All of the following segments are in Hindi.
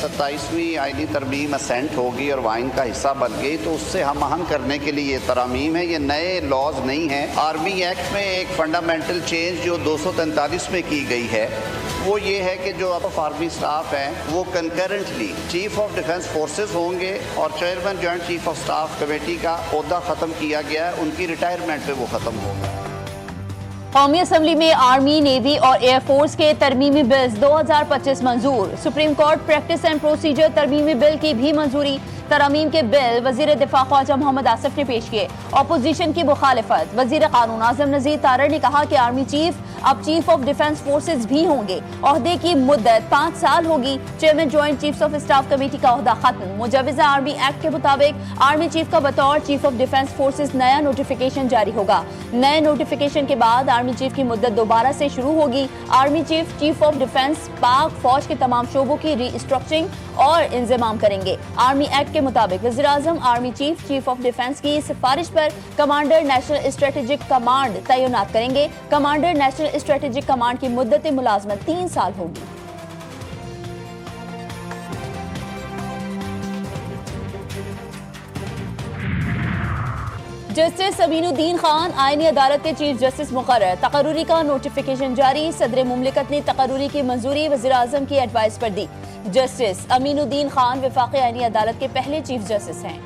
27वीं आईनी तरमीम असेंट होगी और वाइन का हिस्सा बन गई तो उससे हम आहंग करने के लिए ये तरामीम है, ये नए लॉज नहीं हैं। आर्मी एक्ट में एक फंडामेंटल चेंज जो 243 में की गई है वो ये है कि जो अब आर्मी स्टाफ हैं वो concurrently chief of defence forces होंगे और chairman joint chief of staff committee का ओहदा ख़त्म किया गया है, उनकी रिटायरमेंट पे वो ख़त्म होगा। कौमी असम्बली में आर्मी, नेवी और एयरफोर्स के तरमीमी बिल्स 2025 मंजूर। Supreme court practice and procedure तरमीमी बिल की भी मंजूरी। तरमीम के बिल वजीर दिफा ख्वाजा मोहम्मद आसिफ ने पेश किए। अपोजिशन की मुखालिफत। वजीर कानून आजम नजीर तारड़ ने कहा कि आर्मी चीफ अब चीफ ऑफ डिफेंस फोर्सेज भी होंगे। ओहदे की मुद्दत 5 साल होगी। Chairman joint chiefs of staff committee का ओहदा खत्म। मुजवजा आर्मी एक्ट के मुताबिक आर्मी चीफ का बतौर चीफ ऑफ डिफेंस फोर्सेज नया नोटिफिकेशन जारी होगा। नए नोटिफिकेशन के बाद आर्मी चीफ की मुद्दत दोबारा से शुरू होगी। Army chief chief of defence पाक फौज के तमाम शोबों की रीस्ट्रक्चरिंग और इंतजाम करेंगे। आर्मी एक्ट के मुताबिक वज़ीर आज़म army chief chief of defence की सिफारिश पर कमांडर नेशनल स्ट्रेटेजिक कमांड तैनात करेंगे। कमांडर नेशनल स्ट्रेटेजिक कमांड की मुद्दत मुलाजमत 3 साल होगी। जस्टिस अमीनुद्दीन खान आईनी अदालत के चीफ जस्टिस मुकर्रर। तकर्रुरी का नोटिफिकेशन जारी। सदर मुमलिकत ने तकर्रुरी की मंजूरी वज़ीर आज़म की एडवाइस पर दी। जस्टिस अमीनुद्दीन खान वफाकी आईनी अदालत के पहले चीफ जस्टिस हैं।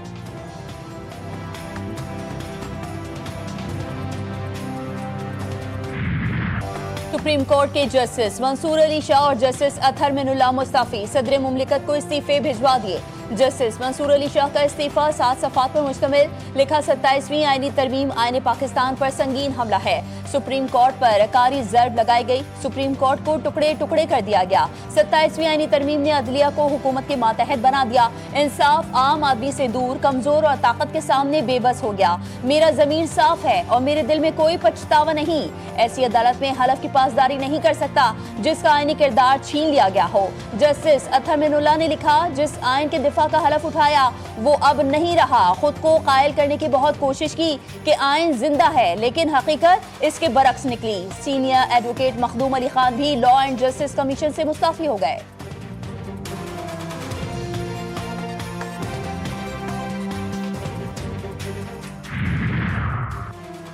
सुप्रीम कोर्ट के जस्टिस मंसूर अली शाह और जस्टिस अतहर मिनुल्लाह मुस्तफी सदर मुमलिकत को इस्तीफे भिजवा दिए। जस्टिस मंसूर अली शाह का इस्तीफा 7 सफ़ात पर मुश्तमिल। लिखा 27वीं आईनी तरमीम आईने पाकिस्तान पर संगीन हमला है। सुप्रीम कोर्ट पर कारी ज़र्ब लगाई गई। सुप्रीम कोर्ट को टुकड़े टुकड़े कर दिया गया। 27वीं आईनी तरमीम ने अदलिया को हुकूमत के मातहत बना दिया। इंसाफ आम आदमी से दूर, कमजोर और ताकत के सामने बेबस हो गया। मेरा ज़मीर साफ है और मेरे दिल में कोई पछतावा नहीं। ऐसी अदालत में हलफ की पासदारी नहीं कर सकता जिसका आईनी किरदार छीन लिया गया हो। जस्टिस अतहर मिनुल्लाह ने लिखा, जिस आइन के दिफा का हलफ उठाया वो अब नहीं रहा। खुद को कायल करने की बहुत कोशिश की कि आइन जिंदा है, लेकिन हकीकत इसके बरक्स निकली। सीनियर एडवोकेट मखदूम अली खान भी लॉ एंड जस्टिस कमीशन से मुस्तफी हो गए।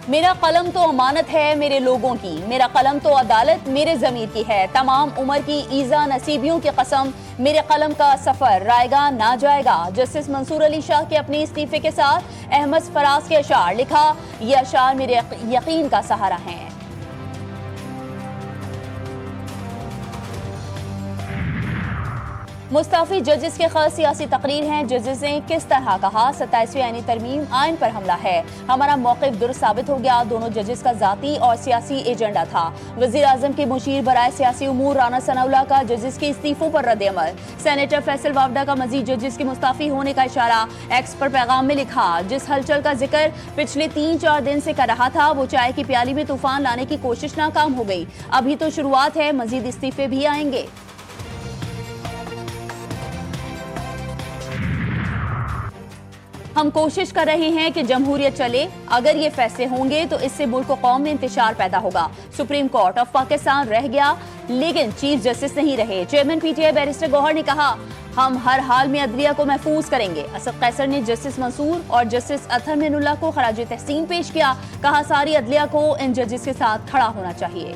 मेरा कलम तो अमानत है मेरे लोगों की, मेरा कलम तो अदालत मेरे ज़मीर की है। तमाम उम्र की ईज़ा नसीबियों की कसम, मेरे कलम का सफ़र रायगा ना जाएगा। जस्टिस मंसूर अली शाह के अपने इस्तीफे के साथ अहमद फराज के अशार। लिखा, ये अशार मेरे यकीन का सहारा हैं। मुस्ताफी जजेस के खास सियासी तकरीर हैं। जजेस ने किस तरह कहा, 27वीं आईनी तरमीम आइन पर हमला है। हमारा मौक़िफ़ दुरुस्त साबित हो गया। दोनों जजेस का ज़ाती और सियासी एजेंडा था। वज़ीर आज़म के मुशीर बराए सियासी उमूर राना सनाउल्लाह का जजेस के इस्तीफ़ों पर रद्द-ए-अमल। सेनेटर फैसल वावडा का मज़ीद जजेस के मुस्ताफ़ी होने का इशारा। एक्स पर पैगाम में लिखा, जिस हलचल का जिक्र पिछले 3-4 दिन से कर रहा था वो चाय की प्याली में तूफान लाने की कोशिश नाकाम हो गई। अभी तो शुरुआत है, मज़ीद इस्तीफ़े भी आएंगे। हम कोशिश कर रहे हैं कि जमहूरियत चले। अगर ये फैसले होंगे तो इससे मुल्क कौम में इंतशार पैदा होगा। सुप्रीम कोर्ट ऑफ पाकिस्तान रह गया लेकिन चीफ जस्टिस नहीं रहे। चेयरमैन पीटीआई बैरिस्टर गौहर ने कहा, हम हर हाल में अदलिया को महफूज करेंगे। असद कैसर ने जस्टिस मंसूर और जस्टिस अतहर मिनुल्लाह को खराज तहसीन पेश किया। कहा, सारी अदलिया को इन जजेस के साथ खड़ा होना चाहिए।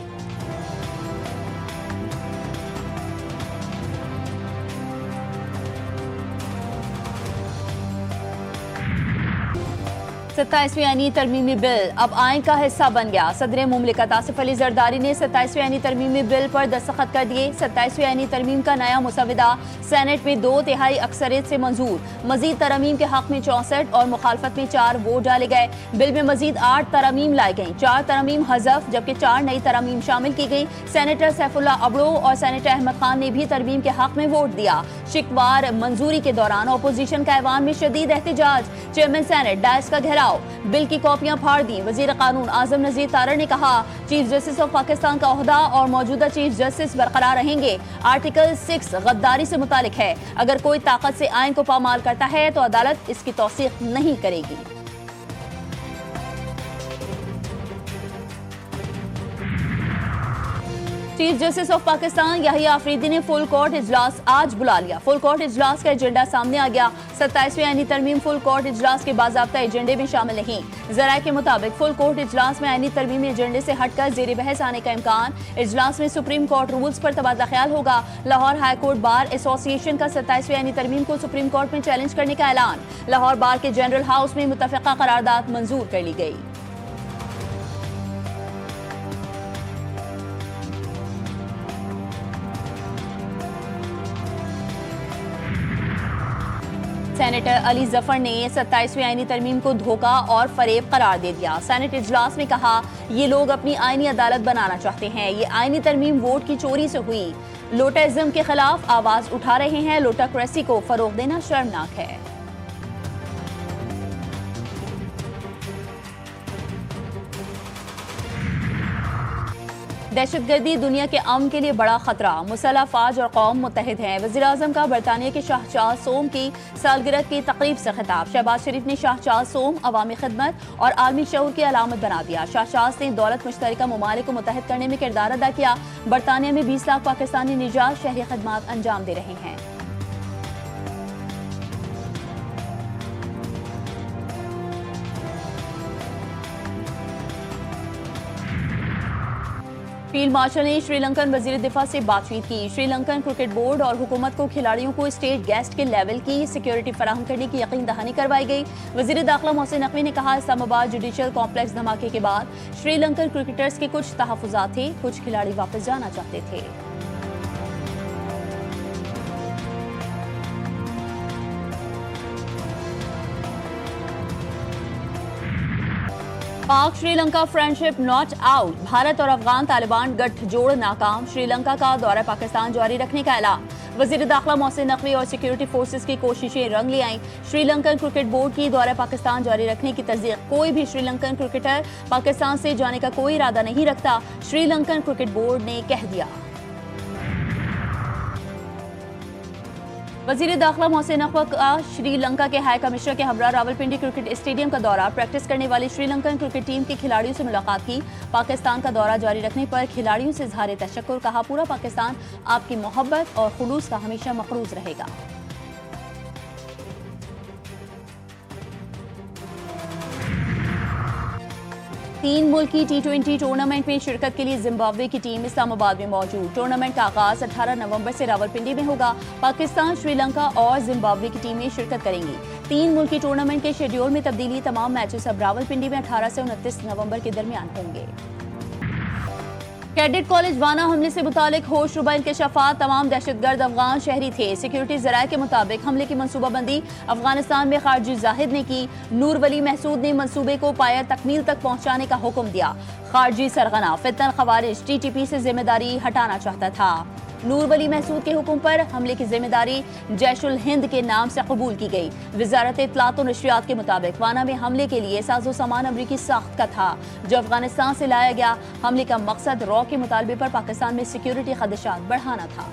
सत्ताईसवीं आईनी तरमीमी बिल अब आइन का हिस्सा बन गया। सदर मुमलिकत आसिफ अली जरदारी ने 27वीं आईनी तरमीमी बिल पर दस्तखत कर दिए। 27वीं आईनी तरमीम का नया मुसविदा सेनेट में 2/3 अक्सरियत से मंजूर। मजीद तरमीम के हक में 64 और मुखालफत में 4 वोट डाले गए। बिल में मजीद 8 तरमीम लाई गई। 4 तरमीम हज़फ जबकि 4 नई तरमीम शामिल की गई। सेनेटर सैफुल्ला अबड़ो और सेनेटर अहमद खान ने भी तरमीम के हक में वोट दिया। शिकवार मंजूरी के दौरान अपोजिशन का ऐवान में शदीद एहतजाज। चेयरमैन सेनेट डायस का घेराव। बिल की कॉपियां फाड़ दी। वजीर कानून आजम नजीर तारड़ ने कहा, चीफ जस्टिस ऑफ पाकिस्तान का ओहदा और मौजूदा चीफ जस्टिस बरकरार रहेंगे। आर्टिकल 6 गद्दारी से मुतालिक है। अगर कोई ताकत से आइन को पामाल करता है तो अदालत इसकी तौसीक नहीं करेगी। Chief justice of Pakistan Yahya Afridi ने फुल कोर्ट इजलास आज बुला लिया। फुल कोर्ट इजलास का एजेंडा सामने आ गया। 27वें आईनी तरमीम फुल कोर्ट इजलास के बाज़ाब्ता एजेंडे में शामिल नहीं। जराये के मुताबिक फुल कोर्ट इजलास में आईनी तरमीमी एजेंडे से हटकर जेर बहस आने का इम्कान। इजलास में सुप्रीम कोर्ट रूल्स पर तबादला ख्याल होगा। Lahore high court bar association का 27वें आईनी तरमीम को सुप्रीम कोर्ट में चैलेंज करने का ऐलान। लाहौर बार के जनरल हाउस में मुतफ़िका करारदाद मंजूर कर ली गई। सेनेटर अली जफर ने 27वें आईनी तरमीम को धोखा और फरेब करार दे दिया। सेनेट इजलास में कहा, ये लोग अपनी आईनी अदालत बनाना चाहते हैं। ये आईनी तरमीम वोट की चोरी से हुई। लोटाइज्म के खिलाफ आवाज उठा रहे हैं। लोटाक्रेसी को फरोग देना शर्मनाक है। दहशतगर्दी दुनिया के अमन के लिए बड़ा खतरा। मुसल्लह अफवाज और कौम मुत्तहिद हैं। वज़ीर आज़म का बरतानिया के शाह चार्ल्स सोम की सालगिरह की तकरीब से खिताब। शहबाज शरीफ ने शाह चार्ल्स सोम अवामी खिदमत और आलमी शऊर की अलामत बना दिया। शाह चार्ल्स ने दौलत मुश्तरका ममालिक को मुत्तहिद करने में किरदार अदा किया। बरतानिया में 20 लाख पाकिस्तानी निजात शहरी खिदमात अंजाम दे रहे हैं। फील्ड मार्शल ने श्रीलंकन वजीर दिफा से बातचीत की। श्रीलंकन क्रिकेट बोर्ड और हुकूमत को खिलाड़ियों को स्टेट गेस्ट के लेवल की सिक्योरिटी फराहम करने की यकीन दहानी करवाई गई। वजीर दाखिला मोहसिन नकवी ने कहा, इस्लामाबाद जुडिशल कॉम्प्लेक्स धमाके के बाद श्रीलंकन क्रिकेटर्स के कुछ तहफ़्फ़ुज़ात थे। कुछ खिलाड़ी वापस जाना चाहते थे। पाक Sri Lanka friendship not out. Bharat और अफगान तालिबान गठजोड़ नाकाम। श्रीलंका का दौरा पाकिस्तान जारी रखने का ऐलान। वजीर दाखिला मोहसिन नकवी और सिक्योरिटी फोर्सेस की कोशिशें रंग ले आईं। श्रीलंकन क्रिकेट बोर्ड की दौरा पाकिस्तान जारी रखने की तस्दीक। कोई भी श्रीलंकन क्रिकेटर पाकिस्तान से जाने का कोई इरादा नहीं रखता, श्रीलंकन क्रिकेट बोर्ड ने कह दिया। वजीर दाखिला मोहसिन नकवी का श्रीलंका के हाई कमिश्नर के हमरा रावलपिंडी क्रिकेट स्टेडियम का दौरा। प्रैक्टिस करने वाली श्रीलंकन क्रिकेट टीम के खिलाड़ियों से मुलाकात की। पाकिस्तान का दौरा जारी रखने पर खिलाड़ियों से इज़हार तशक्कुर। कहा, पूरा पाकिस्तान आपकी मोहब्बत और खुलूस का हमेशा मक़रूज़ रहेगा। तीन मुल्की T20 टूर्नामेंट में शिरकत के लिए जिम्बाब्वे की टीम इस्लामाबाद में मौजूद। टूर्नामेंट का आगाज 18 नवंबर से रावलपिंडी में होगा। पाकिस्तान, श्रीलंका और जिम्बाब्वे की टीमें शिरकत करेंगी। तीन मुल्की टूर्नामेंट के शेड्यूल में तब्दीली। तमाम मैचेस अब रावलपिंडी में 18 से 29 नवंबर के दरमियान होंगे। कैडेट कॉलेज वाना हमले से मुतालिक होशरुबा इंकशाफात। तमाम दहशतगर्द अफगान शहरी थे। सिक्योरिटी ज़राए के मुताबिक हमले की मनसूबाबंदी अफगानिस्तान में खारजी जाहिद ने की। नूर वली महसूद ने मनसूबे को पाया तकमील तक पहुंचाने का हुक्म दिया। खारजी सरगना फितन खवारिज TTP से जिम्मेदारी हटाना चाहता था। नूर वली महसूद के हुक्म पर हमले की जिम्मेदारी जैशुल हिंद के नाम से कबूल की गई। वजारत इत्तलात और नशरियात के मुताबिक वाना में हमले के लिए साजो सामान अमरीकी साख्त का था, जो अफगानिस्तान से लाया गया। हमले का मकसद रॉ के मुतालबे पर पाकिस्तान में सिक्योरिटी खदशात बढ़ाना था।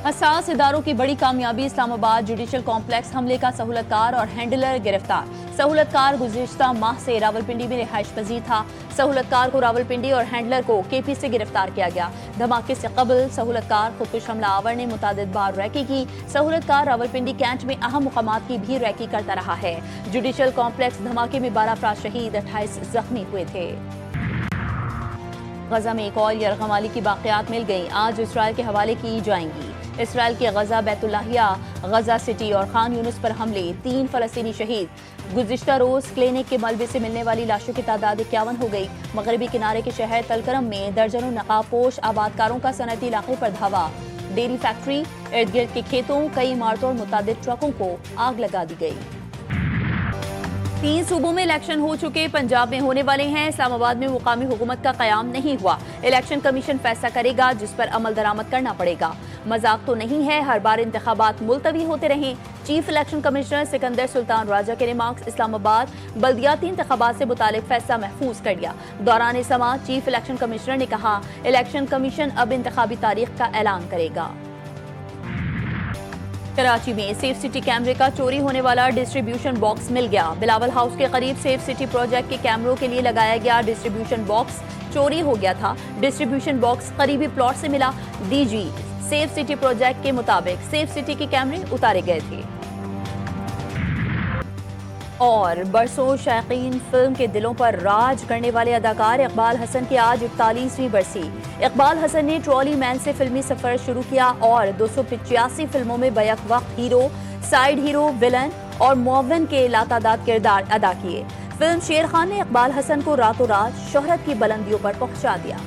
हसास इदारों की बड़ी कामयाबी। इस्लामाबाद जुडिशल कॉम्प्लेक्स हमले का सहूलतकार और हैंडलर गिरफ्तार। सहूलतकार गुज़िश्ता माह से रावलपिंडी में रिहाइश पजीर था। सहूलतकार को रावलपिंडी और हैंडलर को KP से गिरफ्तार किया गया। धमाके से कबल सहूलतकार खुदकुश हमला आवर ने मुतादिद बार रैकी की। सहूलतकार रावलपिंडी कैंट में अहम मुकामात की भी रैकी करता रहा है। जुडिशल कॉम्प्लेक्स धमाके में 12 अफराद शहीद, 28 जख्मी हुए थे। गजा में एक और यरगमाली की बाक़ियात मिल गई। आज इसराइल के हवाले की जाएंगी। इसराइल के गजा, बैतुल्लाहिया, गजा सिटी और खान यूनुस पर हमले। 3 फ़लस्तीनी शहीद। गुज़िश्ता रोज़ क्लिनिक के मलबे से मिलने वाली लाशों की तादाद 51 हो गई। मगरबी किनारे के शहर तलकरम में दर्जनों नकाबपोश आबादकारों का सनती इलाके पर धावा। डेयरी फैक्ट्री, इर्द गिर्द के खेतों, कई इमारतों और मुतादिद ट्रकों को आग लगा दी गई। 3 सूबों में इलेक्शन हो चुके, पंजाब में होने वाले हैं। इस्लामाबाद में मुकामी हुकूमत का क़याम नहीं हुआ। इलेक्शन कमीशन फैसला करेगा, जिस पर अमल दरामद करना पड़ेगा। मजाक तो नहीं है, हर बार इंतखाबात मुलतवी होते रहें। Chief election commissioner Sikandar Sultan Raja के रिमार्क्स। इस्लामाबाद बल्दियाती इंतखाबात से मुतालिक फैसला महफूज कर दिया। दौरान समाअत चीफ इलेक्शन कमिश्नर ने कहा, इलेक्शन कमीशन अब इंतखाबी तारीख का ऐलान करेगा। कराची में सेफ सिटी कैमरे का चोरी होने वाला डिस्ट्रीब्यूशन बॉक्स मिल गया। बिलावल हाउस के करीब सेफ सिटी प्रोजेक्ट के कैमरों के लिए लगाया गया डिस्ट्रीब्यूशन बॉक्स चोरी हो गया था। डिस्ट्रीब्यूशन बॉक्स करीबी प्लॉट से मिला। डीजी सेफ सिटी प्रोजेक्ट के मुताबिक सेफ सिटी के कैमरे उतारे गए थे। और बरसों शायकीन फिल्म के दिलों पर राज करने वाले अदाकार इकबाल हसन की आज 41वीं बरसी। इकबाल हसन ने ट्रॉली मैन से फिल्मी सफर शुरू किया और 285 फिल्मों में बैक वक्त हीरो, साइड हीरो, विलन और मुअव्विन के लातादाद किरदार अदा किए। फिल्म शेर खान ने इकबाल हसन को रातों रात शोहरत की बुलंदियों पर पहुंचा दिया।